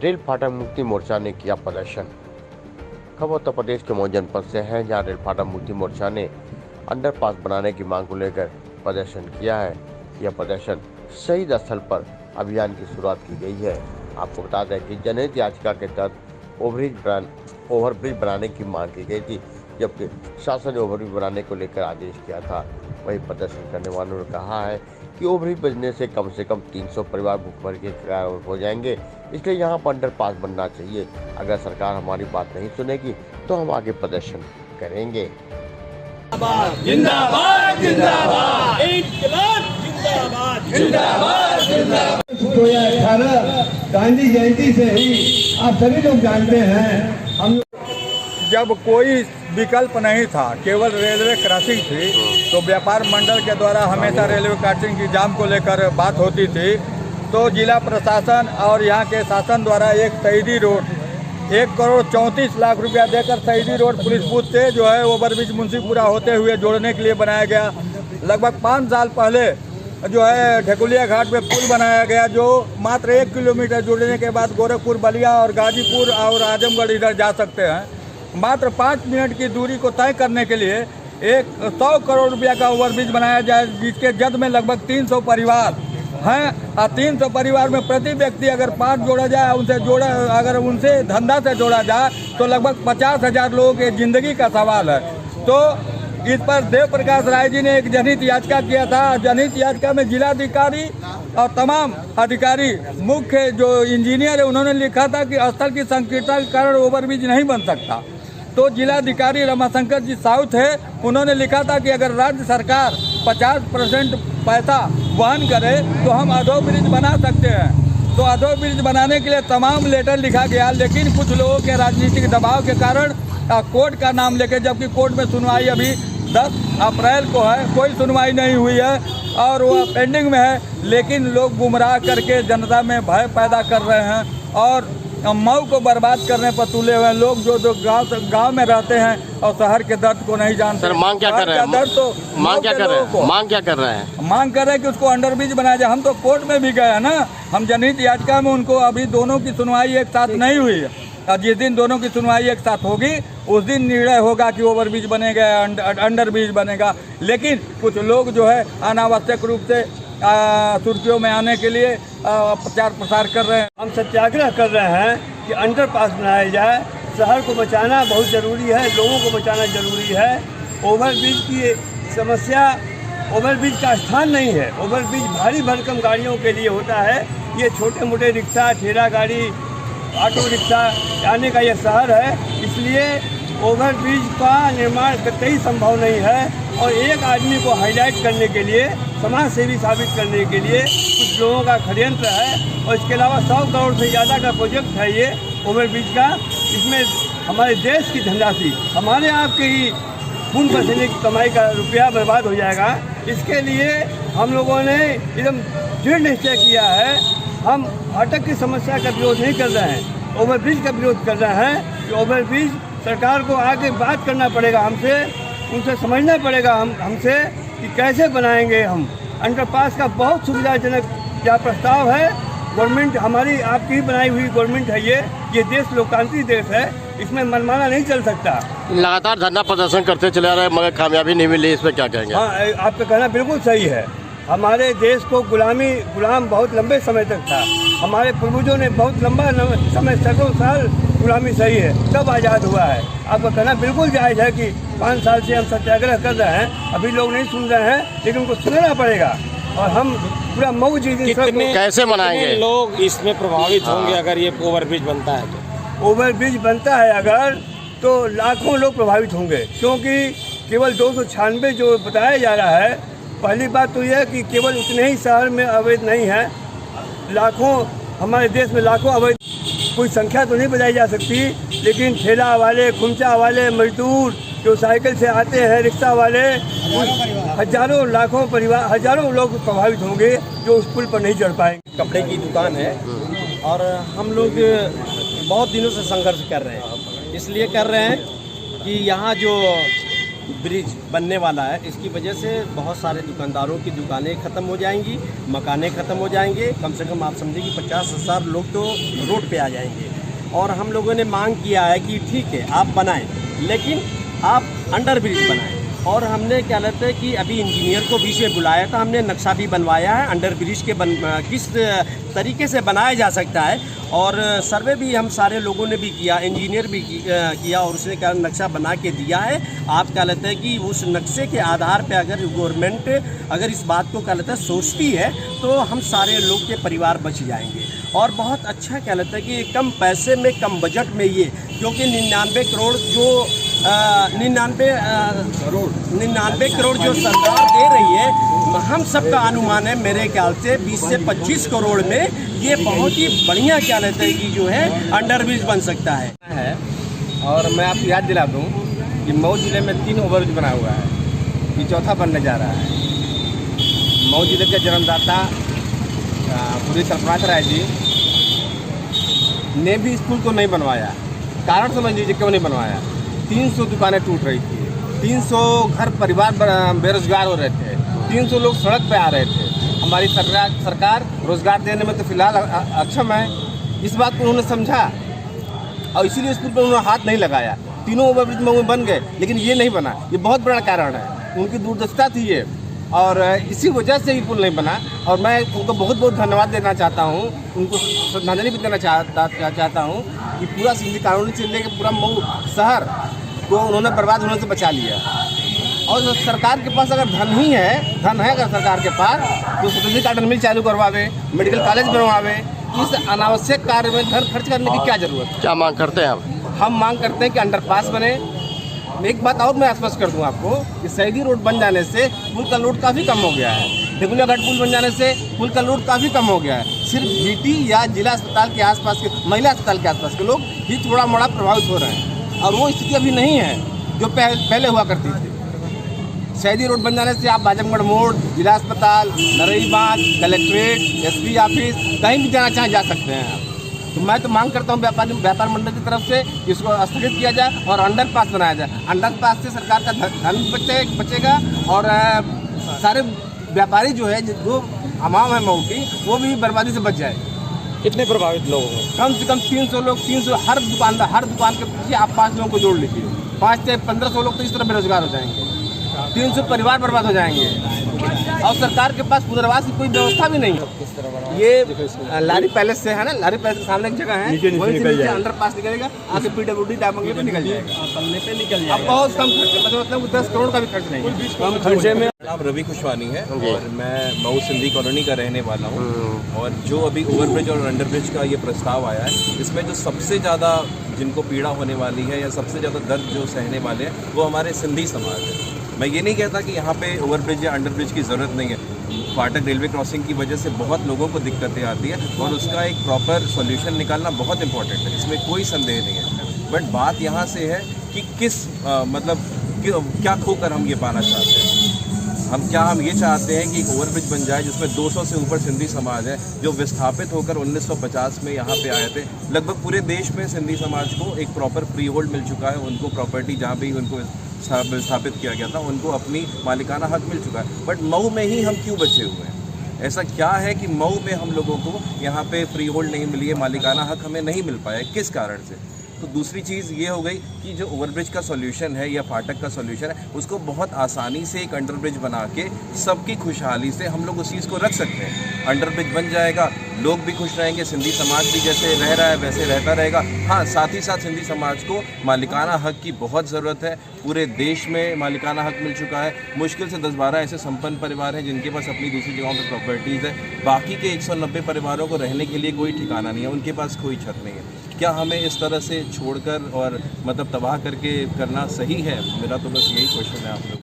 Rail फाटक मुक्ति मोर्चा ने किया प्रदर्शन। खबर उत्तर प्रदेश के मऊ जनपद से है, जहां रेल फाटक मुक्ति मोर्चा ने अंडरपास बनाने की मांग को लेकर प्रदर्शन किया है। यह प्रदर्शन शहीद स्थल पर अभियान की शुरुआत की गई है। आपको बता दें कि जनहित याचिका के तहत ओवरब्रिज बनाने की मांग की गई थी, जबकि शासन ने ओवरब्रिज बनाने को लेकर आदेश किया था। वही प्रदर्शन करने वालों ने कहा है कि ओवरब्रिज बनने से कम 300 परिवार भूखमरी के शिकार हो जाएंगे, इसलिए यहाँ पर अंडरपास बनना चाहिए। अगर सरकार हमारी बात नहीं सुनेगी तो हम आगे प्रदर्शन करेंगे। जिंदाबाद जिंदाबाद इंकलाब जिंदाबाद जिंदाबाद जिंदाबाद। 2018 गांधी जयंती से ही आप सभी लोग जानते हैं, हम जब कोई विकल्प नहीं था, केवल रेलवे क्रॉसिंग थी, तो व्यापार मंडल के द्वारा हमेशा रेलवे क्रॉसिंग की जाम को लेकर बात होती थी। तो जिला प्रशासन और यहाँ के शासन द्वारा एक शहीदी रोड 1,34,00,000 रुपया देकर शहीदी रोड पुलिस बूथ से जो है ओवरब्रिज मुंशीपुरा होते हुए जोड़ने के लिए बनाया गया। लगभग 5 साल पहले जो है ढकुलिया घाट पे पुल बनाया गया, जो मात्र 1 किलोमीटर जुड़ने के बाद गोरखपुर, बलिया और गाजीपुर और आजमगढ़ इधर जा सकते हैं। मात्र 5 मिनट की दूरी को तय करने के लिए 100 करोड़ रुपया का ओवरब्रिज बनाया जाए, जिसके जद में लगभग 300 परिवार हैं। 300 परिवार में प्रति व्यक्ति अगर 5 जोड़ा जाए, अगर उनसे धंधा से जोड़ा जाए तो लगभग 50,000 लोगों की जिंदगी का सवाल है। तो इस पर देव प्रकाश राय जी ने एक जनहित याचिका किया था। जनहित याचिका में जिलाधिकारी और तमाम अधिकारी, मुख्य जो इंजीनियर है, उन्होंने लिखा था कि स्थल की संकीर्णता के कारण ओवरब्रिज नहीं बन सकता। तो जिलाधिकारी रमाशंकर जी साउथ है, उन्होंने लिखा था कि अगर राज्य सरकार 50% पैसा वहन करे तो हम अधोब्रिज बना सकते हैं। तो अधोब्रिज बनाने के लिए तमाम लेटर लिखा गया, लेकिन कुछ लोगों के राजनीतिक दबाव के कारण कोर्ट का नाम लेके, जबकि कोर्ट में सुनवाई अभी 10 अप्रैल को है, कोई सुनवाई नहीं हुई है और वो पेंडिंग में है। लेकिन लोग गुमराह करके जनता में भय पैदा कर रहे हैं और मऊ को बर्बाद करने पर तुले हुए लोग जो गांव में रहते हैं और शहर के दर्द को नहीं जानते। सर, मांग क्या कर रहे हैं? मांग क्या कर रहे हैं? मांग कर रहे हैं कि उसको अंडरब्रिज बनाया जाए। हम तो कोर्ट में भी गए हैं ना, हम जनहित याचिका में उनको अभी दोनों की सुनवाई एक साथ नहीं हुई है, और जिस दिन दोनों की सुनवाई एक साथ होगी उस दिन निर्णय होगा कि ओवरब्रिज बनेगा, अंडरब्रिज बनेगा। लेकिन कुछ लोग जो है अनावश्यक रूप से सुर्खियों में आने के लिए प्रचार प्रसार कर रहे हैं। हम सत्याग्रह कर रहे हैं कि अंडरपास बनाया जाए। शहर को बचाना बहुत ज़रूरी है, लोगों को बचाना ज़रूरी है। ओवरब्रिज की समस्या, ओवरब्रिज का स्थान नहीं है। ओवरब्रिज भारी भरकम गाड़ियों के लिए होता है। ये छोटे मोटे रिक्शा, ठेला गाड़ी, ऑटो रिक्शा आने का यह शहर है, इसलिए ओवरब्रिज का निर्माण कतई संभव नहीं है। और एक आदमी को हाईलाइट करने के लिए, समाज सेवी साबित करने के लिए कुछ लोगों का षड्यंत्र है। और इसके अलावा 100 करोड़ से ज़्यादा का प्रोजेक्ट है ये ओवरब्रिज का। इसमें हमारे देश की धनराशि, हमारे आपके ही खून पसीने की कमाई का रुपया बर्बाद हो जाएगा। इसके लिए हम लोगों ने एकदम दृढ़ निश्चय किया है। हम फाटक की समस्या का विरोध नहीं कर रहे हैं, ओवरब्रिज का विरोध कर रहे हैं। कि ओवरब्रिज सरकार को आगे बात करना पड़ेगा, हमसे उनसे समझना पड़ेगा हमसे कि कैसे बनाएंगे हम अंडरपास का। बहुत सुविधाजनक क्या प्रस्ताव है। गवर्नमेंट हमारी आपकी ही बनाई हुई गवर्नमेंट है ये देश लोकतांत्रिक देश है, इसमें मनमाना नहीं चल सकता। लगातार धरना प्रदर्शन करते चले आ रहे हैं मगर कामयाबी नहीं मिली, इस पर क्या कहेंगे? हाँ, आपका कहना बिल्कुल सही है। हमारे देश को गुलाम बहुत लंबे समय तक था। हमारे पूर्वजों ने बहुत लंबा समय, सैकड़ों साल गुलामी सही है, तब आज़ाद हुआ है। आपका कहना बिल्कुल जायज़ है कि 5 साल से हम सत्याग्रह कर रहे हैं, अभी लोग नहीं सुन रहे हैं, लेकिन उनको सुनना पड़ेगा। और हम पूरा मऊ जी कैसे मनाएंगे? लोग इसमें प्रभावित होंगे अगर ये ओवरब्रिज बनता है तो? ओवरब्रिज बनता है अगर, तो लाखों लोग प्रभावित होंगे, क्योंकि केवल 296 जो बताया जा रहा है। पहली बात तो यह है कि केवल उतने ही शहर में अवैध नहीं है, लाखों हमारे देश में लाखों अवैध, कोई संख्या तो नहीं बताई जा सकती, लेकिन ठेला वाले, खुमचा वाले, मजदूर जो साइकिल से आते हैं, रिक्शा वाले, हजारों लाखों परिवार, हजारों लोग प्रभावित होंगे जो उस पुल पर नहीं चढ़ पाएंगे। कपड़े की दुकान है और हम लोग बहुत दिनों से संघर्ष कर रहे हैं। इसलिए कर रहे हैं कि यहाँ जो ब्रिज बनने वाला है, इसकी वजह से बहुत सारे दुकानदारों की दुकानें ख़त्म हो जाएंगी, मकानें ख़त्म हो जाएंगे। कम से कम आप समझिए कि 50,000 लोग तो रोड पे आ जाएंगे। और हम लोगों ने मांग किया है कि ठीक है आप बनाएं, लेकिन आप अंडर ब्रिज बनाएं। और हमने क्या लगता है कि अभी इंजीनियर को बीच में बुलाया था, हमने नक्शा भी बनवाया है अंडर ब्रिज के किस तरीके से बनाया जा सकता है। और सर्वे भी हम सारे लोगों ने भी किया, इंजीनियर भी किया, और उसने क्या नक्शा बना के दिया है। आप क्या लगता है कि उस नक्शे के आधार पे अगर गवर्नमेंट अगर इस बात को क्या लगता है सोचती है तो हम सारे लोग के परिवार बच जाएंगे। और बहुत अच्छा क्या लगता है कि कम पैसे में कम बजट में ये, क्योंकि 99 करोड़ जो 99 करोड़ जो सरकार दे रही है, हम सबका अनुमान है मेरे ख्याल से 20 से 25 करोड़ में ये बहुत ही बढ़िया क्या लगता है कि जो है अंडर ब्रिज बन सकता है। और मैं आपको याद दिला दूं कि मऊ जिले में 3 ओवरब्रिज बना हुआ है, ये चौथा बनने जा रहा है। मऊ जिले के जन्मदाता पूरी सरफराज राय जी ने भी स्कूल को नहीं बनवाया। कारण समझ लीजिए क्यों नहीं बनवाया। 300 दुकानें टूट रही थी, 300 घर परिवार बेरोजगार हो रहे थे, 300 लोग सड़क पे आ रहे थे। हमारी सरकार रोजगार देने में तो फिलहाल अक्षम है। इस बात को उन्होंने समझा और इसीलिए स्कूल पर उन्होंने हाथ नहीं लगाया। तीनों ओवरब्रिज में बन गए, लेकिन ये नहीं बना। ये बहुत बड़ा कारण है, उनकी दूरदर्शिता थी ये, और इसी वजह से ही पुल नहीं बना। और मैं उनको बहुत बहुत धन्यवाद देना चाहता हूँ, उनको श्रद्धांजलि भी देना चाहता हूँ कि पूरा सिंधी कॉलोनी से लेकर पूरा मऊ शहर को उन्होंने बर्बाद होने से बचा लिया। और सरकार के पास अगर धन है अगर सरकार के पास, तो सिंधी कॉटन मिल चालू करवावे, मेडिकल कॉलेज बनवावे। इस अनावश्यक कार्य में धन खर्च करने की क्या जरूरत है। क्या मांग करते हैं हम मांग करते हैं कि अंडरपास बने। एक बात और मैं स्पष्ट कर दूं आपको कि सैदी रोड बन जाने से पुल का लोड काफ़ी कम हो गया है। ढेकुलिया घाट पुल बन जाने से पुल का लोड काफ़ी कम हो गया है। सिर्फ जीटी या जिला अस्पताल के आसपास के, महिला अस्पताल के आसपास के लोग ही थोड़ा मोड़ा प्रभावित हो रहे हैं, और वो स्थिति अभी नहीं है जो पहले हुआ करती थी। सैदी रोड बन जाने से आप बाजमगढ़ मोड़, जिला अस्पताल, नरई बांध, कलेक्ट्रेट, एसपी ऑफिस, कहीं भी जाना चाहें जा सकते हैं आप। तो मैं तो मांग करता हूँ व्यापार मंडल की तरफ से कि इसको स्थगित किया जाए और अंडरपास बनाया जाए। अंडरपास से सरकार का धन बचेगा और सारे व्यापारी जो है, जो आवाम है मऊ की, वो भी बर्बादी से बच जाएगी। कितने प्रभावित लोग होंगे? कम से कम 300 लोग, 300 हर दुकान के पीछे आप 5 लोगों को जोड़ लीजिए, 5 से 1500 लोग तो इस तरह बेरोजगार हो जाएंगे, 300 परिवार बर्बाद हो जाएंगे। और सरकार के पास पुनर्वास की कोई व्यवस्था भी नहीं है। ये लारी पैलेस से है ना, लारी पैलेस के सामने एक जगह है, वहीं से नीचे अंडरपास निकलेगा, आगे PWD डायमंगले पे निकल जाएगा, पन्ने पे निकल जाएगा। अब बहुत कम खर्च है, मतलब 10 करोड़ का भी खर्च नहीं है, कम खर्चे में। नाम रवि खुशवानी है और मैं मऊ सिंधी कॉलोनी का रहने वाला हूँ। और जो अभी ओवरब्रिज और अंडरब्रिज का ये प्रस्ताव आया है, इसमें जो सबसे ज़्यादा जिनको पीड़ा होने वाली है या सबसे ज़्यादा दर्द जो सहने वाले हैं वो हमारे सिंधी समाज है। मैं ये नहीं कहता कि यहाँ पे ओवरब्रिज या अंडरब्रिज की ज़रूरत नहीं है। फाटक रेलवे क्रॉसिंग की वजह से बहुत लोगों को दिक्कतें आती है और उसका एक प्रॉपर सॉल्यूशन निकालना बहुत इंपॉर्टेंट है, इसमें कोई संदेह नहीं है। बट बात यहाँ से है कि क्या खोकर हम ये पाना चाहते हैं। हम ये चाहते हैं कि एक ओवरब्रिज बन जाए जिसमें 200 से ऊपर सिंधी समाज है जो विस्थापित होकर 1950 में यहाँ पे आए थे। लगभग पूरे देश में सिंधी समाज को एक प्रॉपर फ्री होल्ड मिल चुका है, उनको प्रॉपर्टी जहाँ भी उनको स्थापित किया गया था उनको अपनी मालिकाना हक मिल चुका है। बट मऊ में ही हम क्यों बचे हुए हैं? ऐसा क्या है कि मऊ में हम लोगों को यहाँ पे फ्री होल्ड नहीं मिली है, मालिकाना हक हमें नहीं मिल पाया, किस कारण से? तो दूसरी चीज़ ये हो गई कि जो ओवरब्रिज का सॉल्यूशन है या फाटक का सॉल्यूशन है, उसको बहुत आसानी से एक अंडरब्रिज बना के सबकी खुशहाली से हम लोग उस चीज़ को रख सकते हैं। अंडरब्रिज बन जाएगा, लोग भी खुश रहेंगे, सिंधी समाज भी जैसे रह रहा है वैसे रहता रहेगा। हाँ, साथ ही साथ सिंधी समाज को मालिकाना हक की बहुत ज़रूरत है। पूरे देश में मालिकाना हक मिल चुका है। मुश्किल से 10-12 ऐसे संपन्न परिवार हैं जिनके पास अपनी दूसरी जगहों पर प्रॉपर्टीज़ है। बाकी के 190 परिवारों को रहने के लिए कोई ठिकाना नहीं है, उनके पास कोई छत नहीं है। क्या हमें इस तरह से छोड़कर और मतलब तबाह करके करना सही है? मेरा तो बस यही क्वेश्चन है आप लोग।